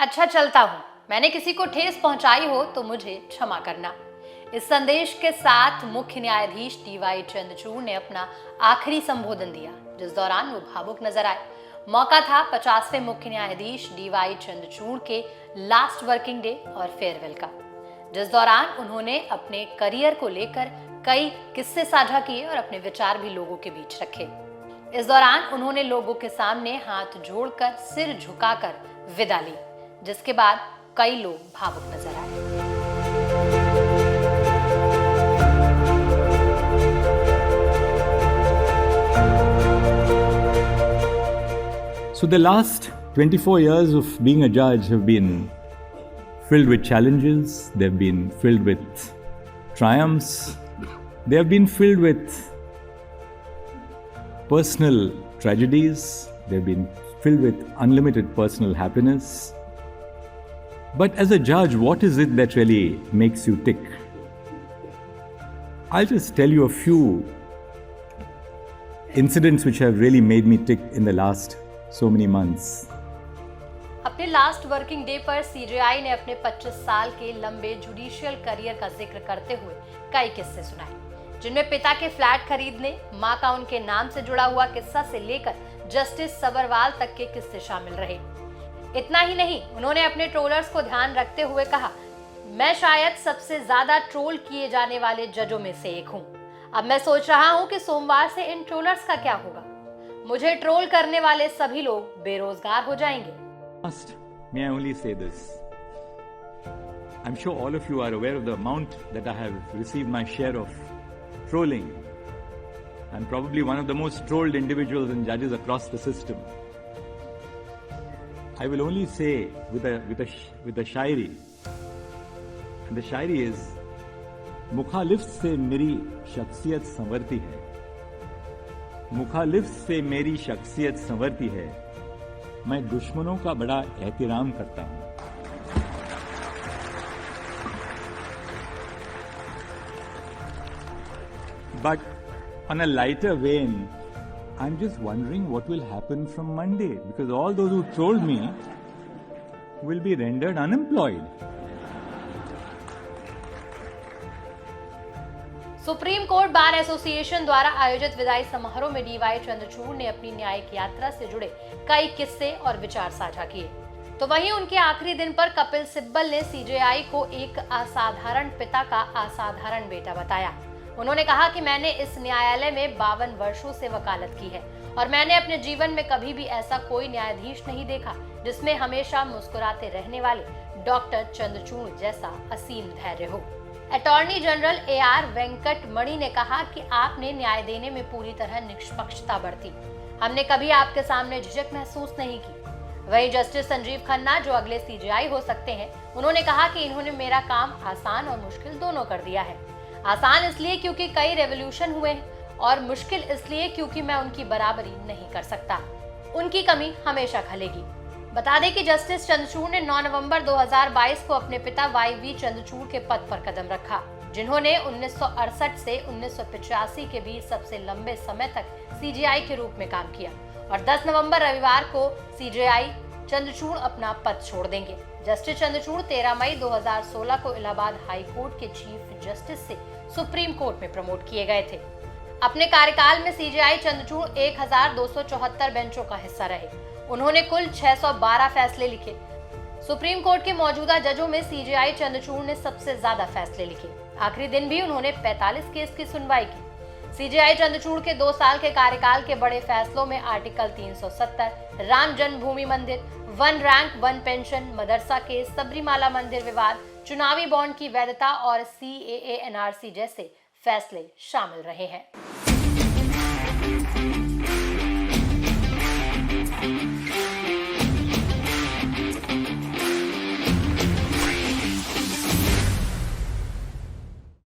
अच्छा चलता हूँ। मैंने किसी को ठेस पहुंचाई हो तो मुझे क्षमा करना। इस संदेश के साथ मुख्य न्यायाधीश डी.वाई. चंद्रचूड़ ने अपना आखिरी संबोधन दिया, जिस दौरान वो भावुक नजर आए। मौका था 50वें मुख्य न्यायाधीश डी.वाई. चंद्रचूड़ के लास्ट वर्किंग डे और फेयरवेल का, जिस दौरान उन्होंने अपने करियर को लेकर कई किस्से साझा किए और अपने विचार भी लोगों के बीच रखे। इस दौरान उन्होंने लोगों के सामने हाथ जोड़कर सिर झुकाकर विदा ली, जिसके बाद कई लोग भावुक नजर आए। So the last 24 years of being a judge have been filled with challenges, they've been filled with triumphs, they have been filled with personal tragedies, they've been filled with unlimited personal happiness. But as a judge, what is it that really makes you tick? I'll just tell you a few incidents which have really made me tick in the last so many months. अपने last working day पर CJI ने अपने 25 साल के लंबे judicial career का जिक्र करते हुए कई किस्से सुनाए, जिनमें पिता के फ्लैट खरीदने, मां का उनके नाम से जुड़ा हुआ किस्सा से लेकर जस्टिस सबरवाल तक के किस्से शामिल रहे। इतना ही नहीं, उन्होंने अपने ट्रोलर्स को ध्यान रखते हुए कहा, मैं शायद सबसे ज्यादा ट्रोल किए जाने वाले जजों में से एक हूं। अब मैं सोच रहा हूं कि सोमवार से इन ट्रोलर्स का क्या होगा। मुझे ट्रोल करने वाले सभी लोग बेरोजगार हो जाएंगे। May I only say this? I'm sure all of you are aware of the amount that I have received my share of trolling. I'm probably one of the most trolled individuals and judges across the system. I will only say with a shairi, and the shairi is, मुखालिफ से मेरी शख्सियत संवरती है, मुखालिफ से मेरी शख्सियत संवरती है, मैं दुश्मनों का बड़ा एहतराम करता हूं। But on a lighter vein, I'm just wondering what will happen from Monday, because all those who trolled me will be rendered unemployed. Supreme court bar association द्वारा आयोजित विदाई समारोह में डी.वाई. चंद्रचूड़ ने अपनी न्यायिक यात्रा से जुड़े कई किस्से और विचार साझा किए। तो वहीं उनके आखिरी दिन पर कपिल सिब्बल ने सीजेआई को एक असाधारण पिता का असाधारण बेटा बताया। उन्होंने कहा कि मैंने इस न्यायालय में 52 वर्षों से वकालत की है और मैंने अपने जीवन में कभी भी ऐसा कोई न्यायाधीश नहीं देखा जिसमें हमेशा मुस्कुराते रहने वाले डॉक्टर चंद्रचूड़ जैसा असीम धैर्य हो। Attorney general A R. Venkata Mani ने कहा कि आपने न्याय देने में पूरी तरह निष्पक्षता बरती, हमने कभी आपके सामने झिझक महसूस नहीं की। वहीं जस्टिस संजीव खन्ना, जो अगले सीजेआई हो सकते हैं, उन्होंने कहा कि इन्होंने मेरा काम आसान और मुश्किल दोनों कर दिया है। आसान इसलिए क्योंकि कई रेवोल्यूशन हुए हैं और मुश्किल इसलिए क्योंकि मैं उनकी बराबरी नहीं कर सकता, उनकी कमी हमेशा खलेगी। बता दें कि जस्टिस चंद्रचूड़ ने 9 नवंबर 2022 को अपने पिता वाई.वी. चंद्रचूड़ के पद पर कदम रखा, जिन्होंने 1968 से 1985 के बीच सबसे लंबे समय तक सीजेआई के रूप में काम किया और 10 नवंबर रविवार को सीजेआई चंद्रचूड़ अपना पद छोड़ देंगे। जस्टिस चंद्रचूड़ 13 मई 2016 को इलाहाबाद हाई कोर्ट के चीफ जस्टिस से सुप्रीम कोर्ट में प्रमोट किए गए थे। अपने कार्यकाल में सीजेआई चंद्रचूड़ 1274 बेंचों का हिस्सा रहे। उन्होंने कुल 612 फैसले लिखे। सुप्रीम कोर्ट के मौजूदा जजों में सीजेआई चंद्रचूड़ ने सबसे ज्यादा फैसले लिखे। आखिरी दिन भी उन्होंने 45 केस की सुनवाई की। सीजेआई चंद्रचूड़ के 2 साल के कार्यकाल के बड़े फैसलों में आर्टिकल 370, राम जन्मभूमि मंदिर, 1 रैंक 1 पेंशन, मदरसा केस, सबरीमाला मंदिर विवाद, चुनावी बॉन्ड की वैधता और CAA NRC जैसे फैसले शामिल रहे हैं।